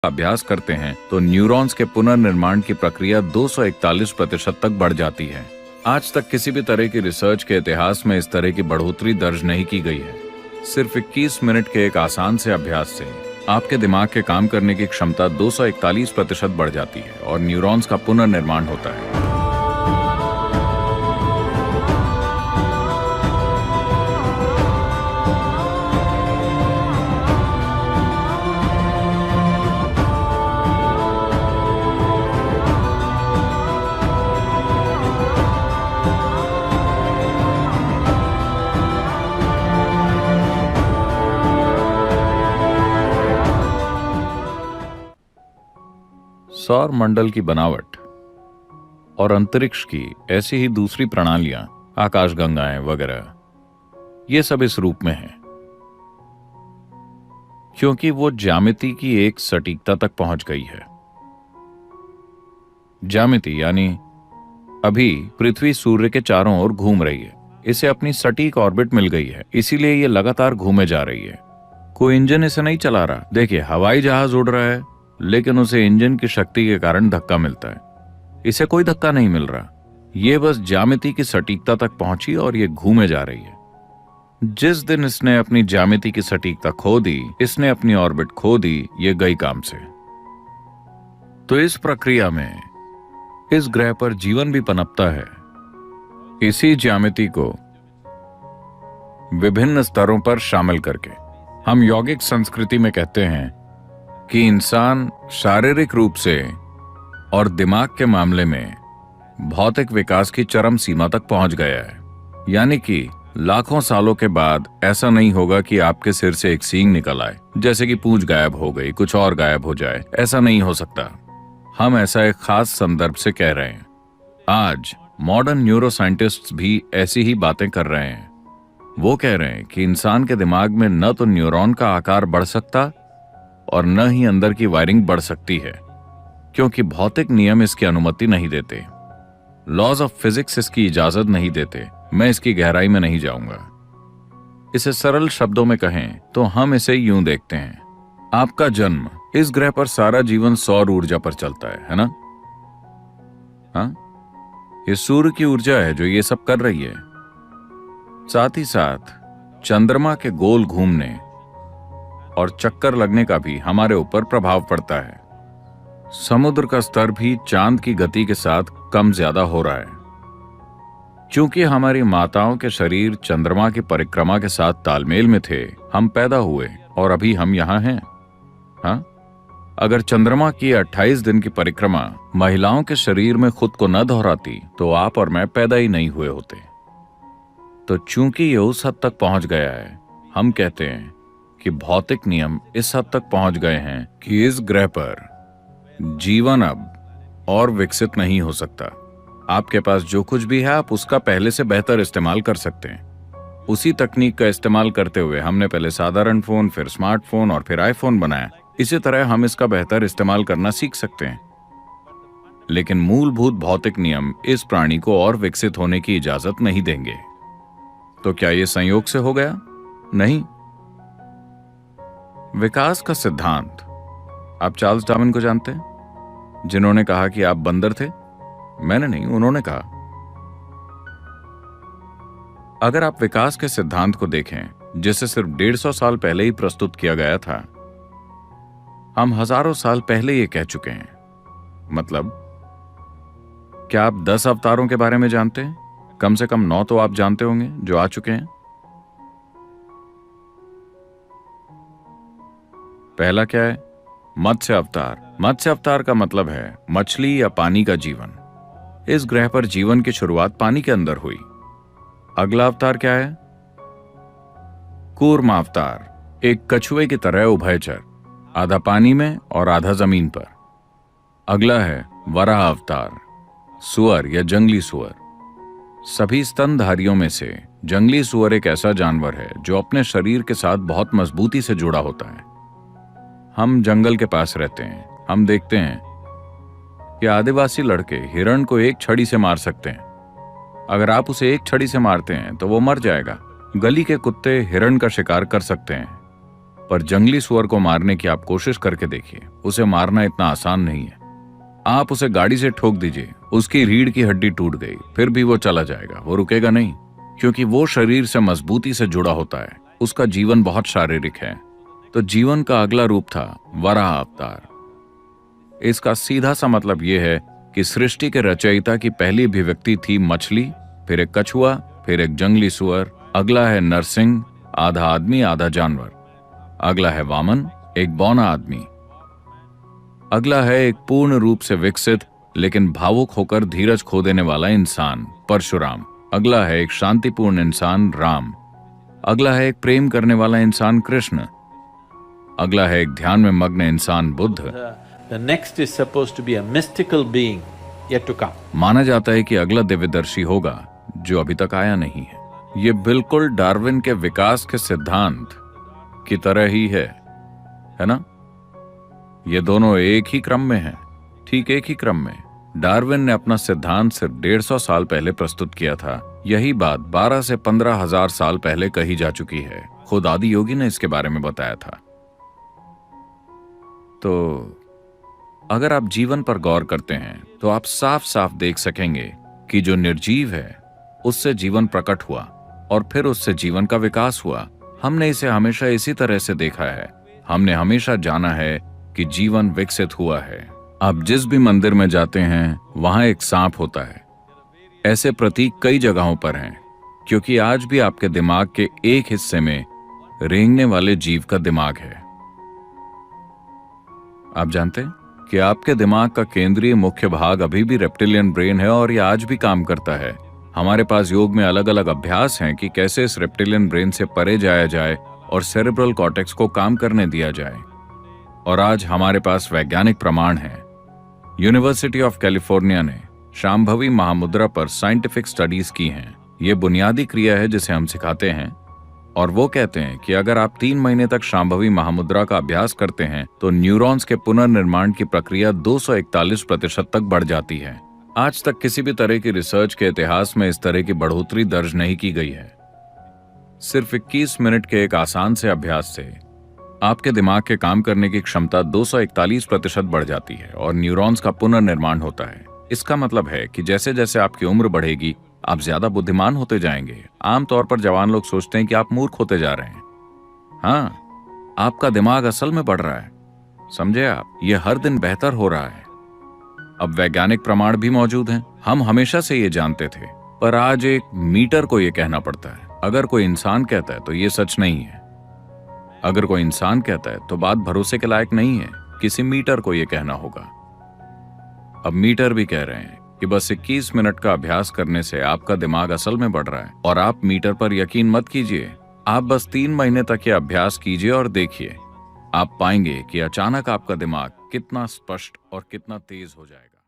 अभ्यास करते हैं तो न्यूरॉन्स के पुनर्निर्माण की प्रक्रिया 241% तक बढ़ जाती है। आज तक किसी भी तरह की रिसर्च के इतिहास में इस तरह की बढ़ोतरी दर्ज नहीं की गई है। सिर्फ 21 मिनट के एक आसान से अभ्यास से आपके दिमाग के काम करने की क्षमता 241% बढ़ जाती है और न्यूरॉन्स का पुनर्निर्माण होता है। सौर मंडल की बनावट और अंतरिक्ष की ऐसी ही दूसरी प्रणालियां, आकाशगंगाएं वगैरह, ये सब इस रूप में हैं क्योंकि वो ज्यामिति की एक सटीकता तक पहुंच गई है। ज्यामिति यानी अभी पृथ्वी सूर्य के चारों ओर घूम रही है, इसे अपनी सटीक ऑर्बिट मिल गई है, इसीलिए ये लगातार घूमे जा रही है। कोई इंजन इसे नहीं चला रहा। देखिए, हवाई जहाज उड़ रहा है लेकिन उसे इंजन की शक्ति के कारण धक्का मिलता है, इसे कोई धक्का नहीं मिल रहा। ये बस ज्यामिति की सटीकता तक पहुंची और ये घूमे जा रही है। जिस दिन इसने अपनी ज्यामिति की सटीकता खो दी, इसने अपनी ऑर्बिट खो दी, ये गई काम से। तो इस प्रक्रिया में इस ग्रह पर जीवन भी पनपता है। इसी ज्यामिति को विभिन्न स्तरों पर शामिल करके हम यौगिक संस्कृति में कहते हैं कि इंसान शारीरिक रूप से और दिमाग के मामले में भौतिक विकास की चरम सीमा तक पहुंच गया है। यानी कि लाखों सालों के बाद ऐसा नहीं होगा कि आपके सिर से एक सींग निकल आए, जैसे कि पूंछ गायब हो गई, कुछ और गायब हो जाए, ऐसा नहीं हो सकता। हम ऐसा एक खास संदर्भ से कह रहे हैं। आज मॉडर्न न्यूरोसाइंटिस्ट्स भी ऐसी ही बातें कर रहे हैं। वो कह रहे हैं कि इंसान के दिमाग में न तो न्यूरॉन का आकार बढ़ सकता और न ही अंदर की वायरिंग बढ़ सकती है, क्योंकि भौतिक नियम इसकी अनुमति नहीं देते। लॉज ऑफ फिजिक्स इसकी इजाजत नहीं देते। मैं इसकी गहराई में नहीं जाऊंगा। इसे सरल शब्दों में कहें तो हम इसे यूं देखते हैं। आपका जन्म, इस ग्रह पर सारा जीवन सौर ऊर्जा पर चलता है ना? हाँ, ये सूर्य की ऊर्जा है जो ये सब कर रही है। साथ ही साथ चंद्रमा के गोल घूमने और चक्कर लगने का भी हमारे ऊपर प्रभाव पड़ता है। समुद्र का स्तर भी चांद की गति के साथ कम ज्यादा हो रहा है। क्योंकि हमारी माताओं के शरीर चंद्रमा की परिक्रमा के साथ तालमेल में थे, हम पैदा हुए और अभी हम यहाँ हैं। हाँ, अगर चंद्रमा की 28 दिन की परिक्रमा महिलाओं के शरीर में खुद को न दोहराती तो आप और मैं पैदा ही नहीं हुए होते। तो चूंकि ये उस हद तक पहुंच गया है, हम कहते हैं कि भौतिक नियम इस हद तक पहुंच गए हैं कि इस ग्रह पर जीवन अब और विकसित नहीं हो सकता। आपके पास जो कुछ भी है, आप उसका पहले से बेहतर इस्तेमाल कर सकते हैं। उसी तकनीक का इस्तेमाल करते हुए हमने पहले साधारण फोन, फिर स्मार्टफोन और फिर आईफोन बनाया। इसी तरह हम इसका बेहतर इस्तेमाल करना सीख सकते हैं। लेकिन मूलभूत भौतिक नियम इस प्राणी को और विकसित होने की इजाजत नहीं देंगे। तो क्या यह संयोग से हो गया? नहीं। विकास का सिद्धांत, आप चार्ल्स डार्विन को जानते हैं, जिन्होंने कहा कि आप बंदर थे? मैंने नहीं, उन्होंने कहा। अगर आप विकास के सिद्धांत को देखें, जिसे सिर्फ 150 साल पहले ही प्रस्तुत किया गया था, हम हजारों साल पहले ये कह चुके हैं। मतलब, क्या आप 10 अवतारों के बारे में जानते हैं? कम से कम 9 तो आप जानते होंगे जो आ चुके हैं। पहला क्या है? मत्स्य अवतार। मत्स्य अवतार का मतलब है मछली या पानी का जीवन। इस ग्रह पर जीवन की शुरुआत पानी के अंदर हुई। अगला अवतार क्या है? कूर्म अवतार, एक कछुए की तरह उभयचर, आधा पानी में और आधा जमीन पर। अगला है वराह अवतार, सुअर या जंगली सुअर। सभी स्तनधारियों में से जंगली सुअर एक ऐसा जानवर है जो अपने शरीर के साथ बहुत मजबूती से जुड़ा होता है। हम जंगल के पास रहते हैं, हम देखते हैं कि आदिवासी लड़के हिरण को एक छड़ी से मार सकते हैं। अगर आप उसे एक छड़ी से मारते हैं तो वो मर जाएगा। गली के कुत्ते हिरण का शिकार कर सकते हैं, पर जंगली सुअर को मारने की आप कोशिश करके देखिए, उसे मारना इतना आसान नहीं है। आप उसे गाड़ी से ठोक दीजिए, उसकी रीढ़ की हड्डी टूट गई, फिर भी वो चला जाएगा, वो रुकेगा नहीं, क्योंकि वो शरीर से मजबूती से जुड़ा होता है। उसका जीवन बहुत शारीरिक है। तो जीवन का अगला रूप था वराह अवतार। इसका सीधा सा मतलब यह है कि सृष्टि के रचयिता की पहली अभिव्यक्ति थी मछली, फिर एक कछुआ, फिर एक जंगली सुअर, अगला है नरसिंह, आधा आदमी आधा जानवर, अगला है वामन, एक बौना आदमी, अगला है एक पूर्ण रूप से विकसित लेकिन भावुक होकर धीरज खो देने वाला इंसान परशुराम, अगला है एक शांतिपूर्ण इंसान राम, अगला है एक प्रेम करने वाला इंसान कृष्ण, अगला है एक ध्यान में मग्न इंसान Buddha. The next is supposed to be a mystical being yet to come. माना जाता है कि अगला दिव्यदर्शी होगा जो अभी तक आया नहीं है। ये बिल्कुल डार्विन के विकास के सिद्धांत की तरह ही है ना? ये दोनों एक ही क्रम में हैं, ठीक एक ही क्रम में। डार्विन ने अपना सिद्धांत सिर्फ 150 साल पहले प्रस्तुत किया था। यही बात 12 से 15 हजार साल पहले कही जा चुकी है। खुद आदि योगी ने इसके बारे में बताया था। तो अगर आप जीवन पर गौर करते हैं तो आप साफ साफ देख सकेंगे कि जो निर्जीव है उससे जीवन प्रकट हुआ और फिर उससे जीवन का विकास हुआ। हमने इसे हमेशा इसी तरह से देखा है। हमने हमेशा जाना है कि जीवन विकसित हुआ है। आप जिस भी मंदिर में जाते हैं वहां एक सांप होता है। ऐसे प्रतीक कई जगहों पर हैं, क्योंकि आज भी आपके दिमाग के एक हिस्से में रेंगने वाले जीव का दिमाग है। आप जानते हैं कि आपके दिमाग का केंद्रीय मुख्य भाग अभी भी रेप्टिलियन ब्रेन है और यह आज भी काम करता है। हमारे पास योग में अलग अलग अभ्यास हैं कि कैसे इस रेप्टिलियन ब्रेन से परे जाया जाए और सेरेब्रल कॉर्टेक्स को काम करने दिया जाए। और आज हमारे पास वैज्ञानिक प्रमाण हैं। यूनिवर्सिटी ऑफ कैलिफोर्निया ने शांभवी महामुद्रा पर साइंटिफिक स्टडीज की हैं। ये बुनियादी क्रिया है जिसे हम सिखाते हैं, और वो कहते हैं कि अगर आप 3 महीने तक शांभवी महामुद्रा का अभ्यास करते हैं तो न्यूरॉन्स के पुनर्निर्माण की प्रक्रिया 241% तक बढ़ जाती है। आज तक किसी भी तरह की रिसर्च के इतिहास में इस तरह की बढ़ोतरी दर्ज नहीं की गई है। सिर्फ 21 मिनट के एक आसान से अभ्यास से आपके दिमाग के काम करने की क्षमता 241% बढ़ जाती है और न्यूरॉन्स का पुनर्निर्माण होता है। इसका मतलब है कि जैसे जैसे आपकी उम्र बढ़ेगी आप ज्यादा बुद्धिमान होते जाएंगे। आमतौर पर जवान लोग सोचते हैं कि आप मूर्ख होते जा रहे हैं। हाँ, आपका दिमाग असल में बढ़ रहा है। समझे आप? ये हर दिन बेहतर हो रहा है। अब वैज्ञानिक प्रमाण भी मौजूद हैं। हम हमेशा से ये जानते थे, पर आज एक मीटर को ये कहना पड़ता है। अगर कोई इंसान कहता है तो ये सच नहीं है। अगर कोई इंसान कहता है तो बात भरोसे के लायक नहीं है। किसी मीटर को ये कहना होगा। अब मीटर भी कह रहे हैं कि बस 21 मिनट का अभ्यास करने से आपका दिमाग असल में बढ़ रहा है। और आप मीटर पर यकीन मत कीजिए, आप बस 3 महीने तक ये अभ्यास कीजिए और देखिए, आप पाएंगे कि अचानक आपका दिमाग कितना स्पष्ट और कितना तेज हो जाएगा।